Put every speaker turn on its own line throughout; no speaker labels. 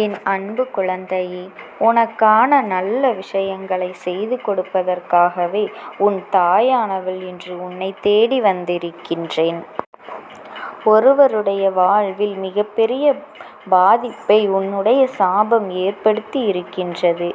என் அன்பு குழந்தையே, உனக்கான நல்ல விஷயங்களை செய்து கொடுப்பதற்காகவே உன் தாயானவள் இன்று உன்னை தேடி வந்திருக்கின்றேன். ஒருவருடைய வாழ்வில் மிகப்பெரிய பாதிப்பை உன்னுடைய சாபம் ஏற்படுத்தி இருக்கின்றது.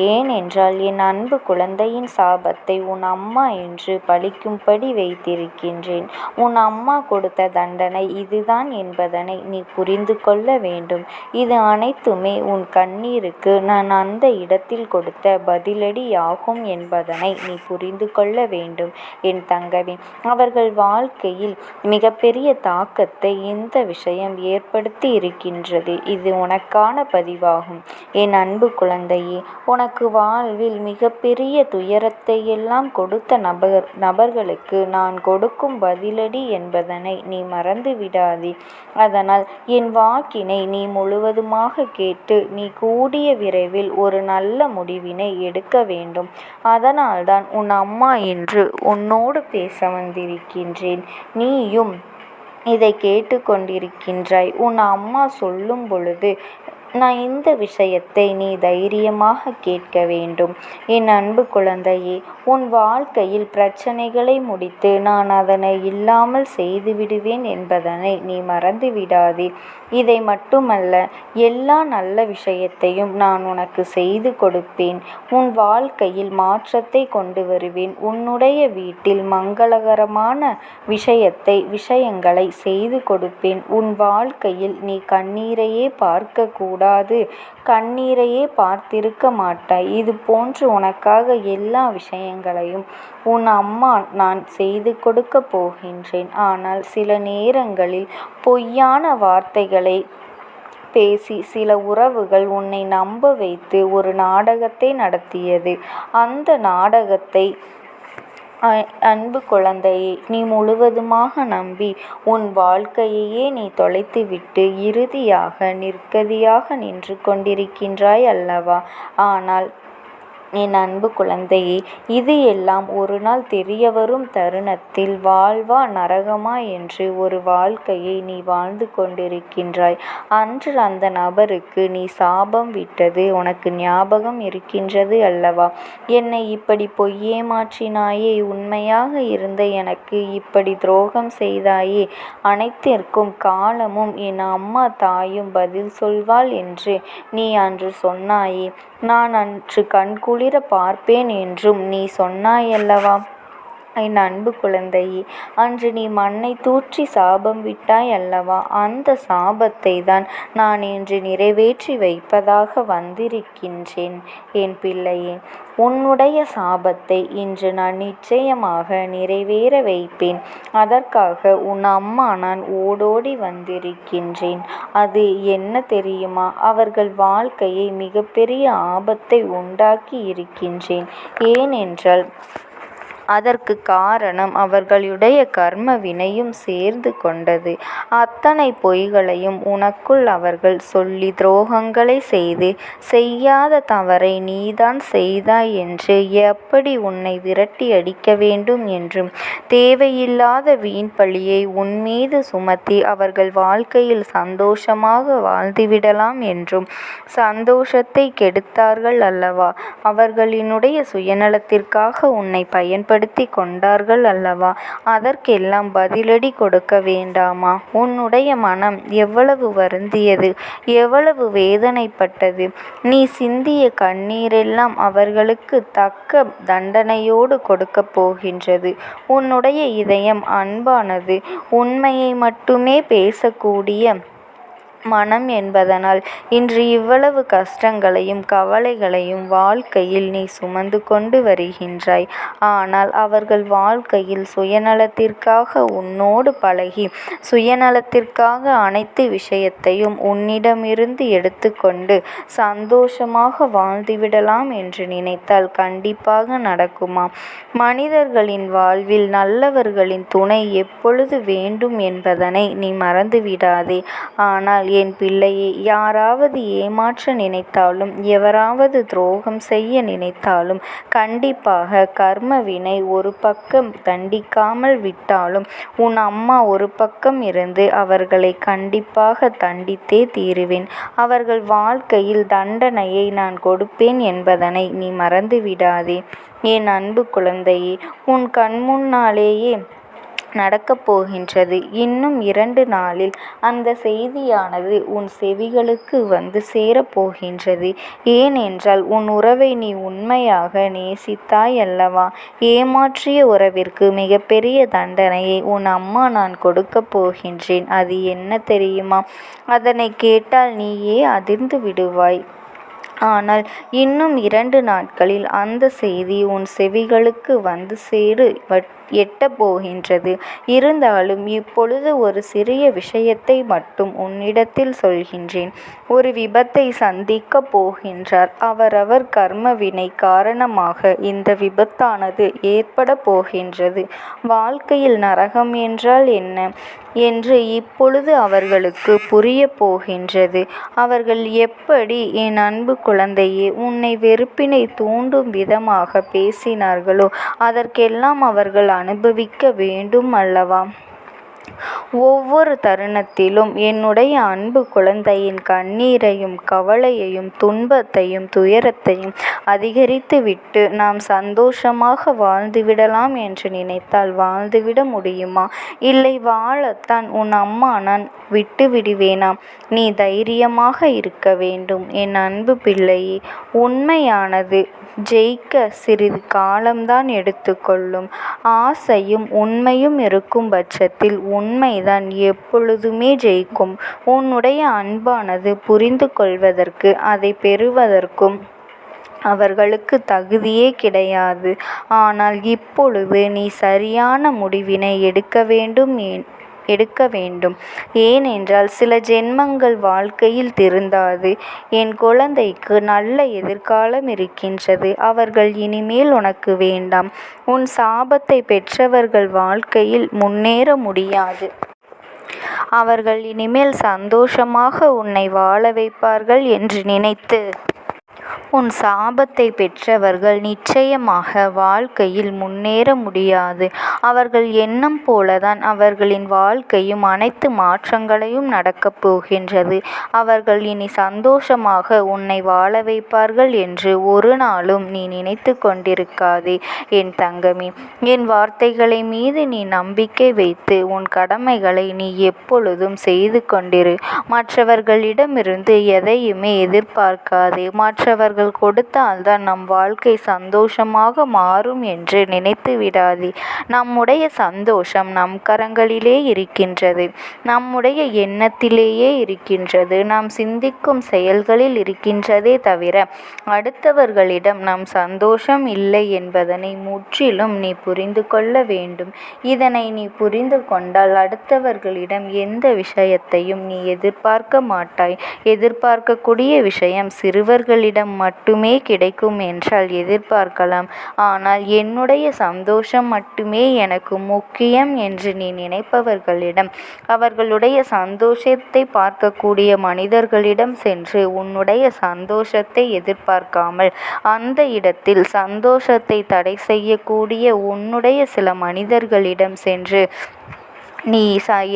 ஏனென்றால் என் அன்பு குழந்தையின் சாபத்தை உன் அம்மா என்று பழிக்கும்படி வைத்திருக்கின்றேன். உன் அம்மா கொடுத்த தண்டனை இதுதான் என்பதனை நீ புரிந்து கொள்ள வேண்டும். இது அனைத்துமே உன் கண்ணீருக்கு நான் அந்த இடத்தில் கொடுத்த பதிலடியாகும் என்பதனை நீ புரிந்து கொள்ள வேண்டும் என் தங்கமே. அவர்கள் வாழ்க்கையில் மிகப்பெரிய தாக்கத்தை இந்த விஷயம் ஏற்படுத்தி இருக்கின்றது. இது உனக்கான பதிவாகும். என் அன்பு குழந்தையே, உனக்கு வாழ்வில் மிகப்பெரிய துயரத்தை எல்லாம் கொடுத்த நபர்களுக்கு நான் கொடுக்கும் பதிலடி என்பதனை நீ மறந்து விடாதே. அதனால் என் வாக்கினை நீ முழுவதுமாக கேட்டு நீ கூடிய விரைவில் ஒரு நல்ல முடிவினை எடுக்க வேண்டும். அதனால்தான் உன் அம்மா என்று உன்னோடு பேச வந்திருக்கின்றேன். நீயும் இதை கேட்டுக்கொண்டிருக்கின்றாய். உன் அம்மா சொல்லும் பொழுது நான் இந்த விஷயத்தை நீ தைரியமாக கேட்க வேண்டும். என் அன்பு குழந்தையே, உன் வாழ்க்கையில் பிரச்சனைகளை முடித்து நான் அதனை இல்லாமல் செய்து விடுவேன் என்பதனை நீ மறந்து விடாதே. இதை மட்டுமல்ல, எல்லா நல்ல விஷயத்தையும் நான் உனக்கு செய்து கொடுப்பேன். உன் வாழ்க்கையில் மாற்றத்தை கொண்டு வருவேன். உன்னுடைய வீட்டில் மங்களகரமான விஷயங்களை செய்து கொடுப்பேன். உன் வாழ்க்கையில் நீ கண்ணீரையே பார்க்க கூடாது, கண்ணீரையே பார்த்திருக்க மாட்டாய். இது போன்று உனக்காக எல்லா விஷயங்களையும் உன் அம்மா நான் செய்து கொடுக்க போகின்றேன். ஆனால் சில நேரங்களில் பொய்யான வார்த்தைகளை பேசி சில உறவுகள் உன்னை நம்ப வைத்து ஒரு நாடகத்தை நடத்தியது. அந்த நாடகத்தை அன்பு குழந்தையே, நீ முழுவதுமாக நம்பி உன் வாழ்க்கையையே நீ தொலைத்துவிட்டு இறுதியாக நிர்கதியாக நின்று கொண்டிருக்கின்றாய் அல்லவா? ஆனால் என் அன்பு குழந்தையே, இது எல்லாம் ஒரு நாள் தெரியவரும் தருணத்தில் வாழ்வா நரகமா என்று ஒரு வாழ்க்கையை நீ வாழ்ந்து கொண்டிருக்கின்றாய். அன்று அந்த நபருக்கு நீ சாபம் விட்டது உனக்கு ஞாபகம் இருக்கின்றது அல்லவா? என்னை இப்படி பொய்யேமாற்றினாயே, உண்மையாக இருந்த எனக்கு இப்படி துரோகம் செய்தாயே, அனைத்திற்கும் காலமும் என் அம்மா தாயும் பதில் சொல்வாள் என்று நீ அன்று சொன்னாயே. நான் அன்று கண்குளிர பார்ப்பேன் என்றும் நீ சொன்னாயல்லவா? என் அன்பு குழந்தையே, அன்று நீ மண்ணை தூற்றி சாபம் விட்டாய் அல்லவா? அந்த சாபத்தை தான் நான் இன்று நிறைவேற்றி வைப்பதாக வந்திருக்கின்றேன் என் பிள்ளையே. உன்னுடைய சாபத்தை இன்று நான் நிச்சயமாக நிறைவேற வைப்பேன். அதற்காக உன் அம்மா நான் ஓடோடி வந்திருக்கின்றேன். அது என்ன தெரியுமா? அவர்கள் வாழ்க்கையை மிகப்பெரிய ஆபத்தை உண்டாக்கி இருக்கின்றேன். ஏனென்றால் அதற்கு காரணம் அவர்களுடைய கர்ம வினையும் சேர்ந்து கொண்டது. அத்தனை பொய்களையும் உனக்குள் அவர்கள் சொல்லி துரோகங்களை செய்து செய்யாத தவறை நீதான் செய்தாய் என்று எப்படி உன்னை விரட்டி அடிக்க வேண்டும் என்றும் தேவையில்லாத வீண் பழியை உன்மீது சுமத்தி அவர்கள் வாழ்க்கையில் சந்தோஷமாக வாழ்ந்துவிடலாம் என்றும் சந்தோஷத்தை கெடுத்தார்கள் அல்லவா? அவர்களினுடைய சுயநலத்திற்காக உன்னை பயன்படுத்தி கொண்டார்கள் அல்லவா? அதற்கெல்லாம் பதிலடி கொடுக்க வேண்டாமா? உன்னுடைய மனம் எவ்வளவு வருந்தியது, எவ்வளவு வேதனைப்பட்டது. நீ சிந்திய கண்ணீரெல்லாம் அவர்களுக்கு தக்க தண்டனையோடு கொடுக்க போகின்றது. உன்னுடைய இதயம் அன்பானது, உண்மையை மட்டுமே பேசக்கூடிய மனம் என்பதனால் இன்று இவ்வளவு கஷ்டங்களையும் கவலைகளையும் வாழ்க்கையில் நீ சுமந்து கொண்டு வருகின்றாய். ஆனால் அவர்கள் வாழ்க்கையில் சுயநலத்திற்காக உன்னோடு பழகி சுயநலத்திற்காக அனைத்து விஷயத்தையும் உன்னிடமிருந்து எடுத்துக்கொண்டு சந்தோஷமாக வாழ்ந்துவிடலாம் என்று நினைத்தால் கண்டிப்பாக நடக்குமா? மனிதர்களின் வாழ்வில் நல்லவர்களின் துணை எப்பொழுது வேண்டும் என்பதனை நீ மறந்துவிடாதே. ஆனால் என் பிள்ளையே, யாராவது ஏமாற்ற நினைத்தாலும் எவராவது துரோகம் செய்ய நினைத்தாலும் கண்டிப்பாக கர்ம வினை ஒரு பக்கம் தண்டிக்காமல் விட்டாலும் உன் அம்மா ஒரு பக்கம் இருந்து அவர்களை கண்டிப்பாக தண்டித்தே தீருவேன். அவர்கள் வாழ்க்கையில் தண்டனையை நான் கொடுப்பேன் என்பதனை நீ மறந்துவிடாதே. என் அன்பு குழந்தையே, உன் கண்முன்னாலேயே நடக்கப் போகின்றது. இன்னும் 2 நாளில் அந்த செய்தியானது உன் செவிகளுக்கு வந்து சேரப்போகின்றது. ஏனென்றால் உன் உறவை நீ உண்மையாக நேசித்தாய் அல்லவா? ஏமாற்றிய உறவிற்கு மிகப்பெரிய தண்டனையை உன் அம்மா நான் கொடுக்கப் போகின்றேன். அது என்ன தெரியுமா? அதனை கேட்டால் நீயே அதிர்ந்து விடுவாய். ஆனால் இன்னும் 2 நாட்களில் அந்த செய்தி உன் செவிகளுக்கு வந்து எட்டப் போகின்றது. இருந்தாலும் இப்பொழுது ஒரு சிறிய விஷயத்தை மட்டும் உன்னிடத்தில் சொல்கின்றேன். ஒரு விபத்தை சந்திக்கப் போகின்றார். அவரவர் கர்ம வினை காரணமாக இந்த விபத்தானது ஏற்பட போகின்றது. வாழ்க்கையில் நரகம் என்றால் என்ன என்று இப்பொழுது அவர்களுக்கு புரிய போகின்றது. அவர்கள் எப்படி என் அன்பு குழந்தையே உன்னை வெறுப்பினை தூண்டும் விதமாக பேசினார்களோ அதற்கெல்லாம் அவர்கள் அனுபவிக்க வேண்டும் அல்லவா? ஒவ்வொரு தருணத்திலும் என்னுடைய அன்பு குழந்தையின் கண்ணீரையும் கவலையையும் துன்பத்தையும் துயரத்தையும் அதிகரித்துவிட்டு நாம் சந்தோஷமாக வாழ்ந்துவிடலாம் என்று நினைத்தால் வாழ்ந்துவிட முடியுமா? இல்லை, வாழத்தான் உன் அம்மா நான் விட்டு விடுவேனா? நீ தைரியமாக இருக்க வேண்டும் என் அன்பு பிள்ளையே. உண்மையானது ஜெயிக்க சிறிது காலம்தான் எடுத்துக்கொள்ளும். ஆசையும் உண்மையும் இருக்கும் பட்சத்தில் உண்மைதான் எப்பொழுதுமே ஜெயிக்கும். உன்னுடைய அன்பானது புரிந்து கொள்வதற்கு அதை பெறுவதற்கும் அவர்களுக்கு தகுதியே கிடையாது. ஆனால் இப்பொழுது நீ சரியான முடிவினை எடுக்க வேண்டும். ஏனென்றால் சில ஜென்மங்கள் வாழ்க்கையில் திருந்தாது. என் குழந்தைக்கு நல்ல எதிர்காலம் இருக்கின்றது. அவர்கள் இனிமேல் உனக்கு வேண்டாம். உன் சாபத்தை பெற்றவர்கள் வாழ்க்கையில் முன்னேற முடியாது. அவர்கள் இனிமேல் சந்தோஷமாக உன்னை வாழ வைப்பார்கள் என்று நினைத்து உன் சாபத்தை பெற்றவர்கள் நிச்சயமாக வாழ்க்கையில் முன்னேற முடியாது. அவர்கள் எண்ணம் போலதான் அவர்களின் வாழ்க்கையும் அனைத்து மாற்றங்களையும் நடக்கப் போகின்றது. அவர்கள் இனி சந்தோஷமாக உன்னை வாழ வைப்பார்கள் என்று ஒரு நாளும் நீ நினைத்து கொண்டிருக்காதே என் தங்கமே. என் வார்த்தைகளை மீது நீ நம்பிக்கை வைத்து உன் கடமைகளை நீ எப்பொழுதும் செய்து கொண்டிரு. மற்றவர்களிடமிருந்து எதையுமே எதிர்பார்க்காதே. மற்றவர்கள் கொடுத்தால்தான் நம் வாழ்க்கை சந்தோஷமாக மாறும் என்று நினைத்து விடாதே. நம்முடைய சந்தோஷம் நம் கரங்களிலே இருக்கின்றது. நம்முடைய எண்ணத்திலேயே இருக்கின்றது. நாம் சிந்திக்கும் செயல்களில் இருக்கின்றதே தவிர அடுத்தவர்களிடம் நம் சந்தோஷம் இல்லை என்பதனை முற்றிலும் நீ புரிந்து கொள்ள வேண்டும். இதனை நீ புரிந்து கொண்டால் அடுத்தவர்களிடம் எந்த விஷயத்தையும் நீ எதிர்பார்க்க மாட்டாய். எதிர்பார்க்கக்கூடிய விஷயம் சிறுவர்களிடம் மட்டுமே கிடைக்கும் என்றால் எதிர்பார்க்கலாம். ஆனால் என்னுடைய சந்தோஷம் மட்டுமே எனக்கு முக்கியம் என்று நீ நினைப்பவர்களிடம், அவர்களுடைய சந்தோஷத்தை பார்க்கக்கூடிய மனிதர்களிடம் சென்று உன்னுடைய சந்தோஷத்தை எதிர்பார்க்காமல் அந்த இடத்தில் சந்தோஷத்தை தடை செய்யக்கூடிய உன்னுடைய சில மனிதர்களிடம் சென்று நீ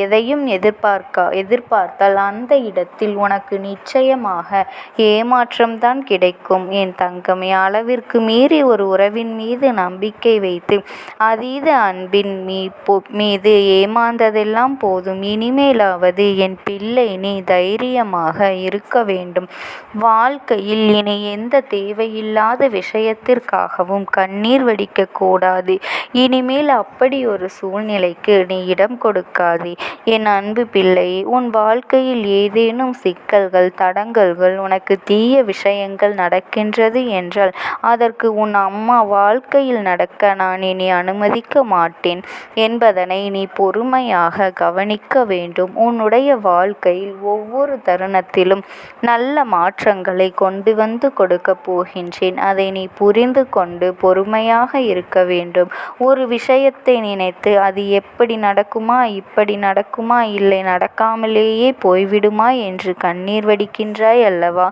எதையும் எதிர்பார்த்தால் அந்த இடத்தில் உனக்கு நிச்சயமாக ஏமாற்றம்தான் கிடைக்கும் என் தங்கமே. அளவிற்கு மீறி ஒரு உறவின் மீது நம்பிக்கை வைத்து அதீத அன்பின் மீது ஏமாந்ததெல்லாம் போதும். இனிமேலாவது என் பிள்ளை நீ தைரியமாக இருக்க வேண்டும். வாழ்க்கையில் இனி எந்த தேவையில்லாத விஷயத்திற்காகவும் கண்ணீர் வடிக்க கூடாது. இனிமேல் அப்படி ஒரு சூழ்நிலைக்கு நீ இடம் கொடுக்காதே என் அன்பு பிள்ளையே. உன் வாழ்க்கையில் ஏதேனும் சிக்கல்கள் தடங்கல்கள் உனக்கு தீய விஷயங்கள் நடக்கின்றது என்றால் அதற்கு உன் அம்மா வாழ்க்கையில் நடக்க நான் இனி அனுமதிக்க மாட்டேன் என்பதனை நீ பொறுமையாக கவனிக்க வேண்டும். உன்னுடைய வாழ்க்கையில் ஒவ்வொரு தருணத்திலும் நல்ல மாற்றங்களை கொண்டு வந்து கொடுக்க போகின்றேன். அதை நீ புரிந்து கொண்டு பொறுமையாக இருக்க வேண்டும். ஒரு விஷயத்தை நினைத்து அது எப்படி நடக்குமா இப்படி நடக்குமா, இல்லை நடக்காமலேயே போய்விடுமா என்று கண்ணீர் வடிக்கின்றாய் அல்லவா?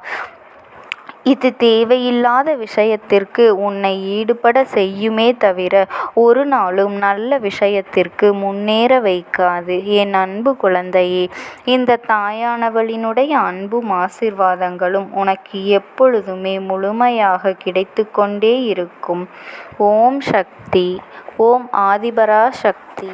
இது தேவையில்லாத விஷயத்திற்கு உன்னை ஈடுபட செய்யுமே தவிர ஒரு நாளும் நல்ல விஷயத்திற்கு முன்னேற வைக்காது. என் அன்பு குழந்தையே, இந்த தாயானவளினுடைய அன்பும் ஆசீர்வாதங்களும் உனக்கு எப்பொழுதுமே முழுமையாக கிடைத்து கொண்டே இருக்கும். ஓம் சக்தி. ஓம் ஆதிபரா சக்தி.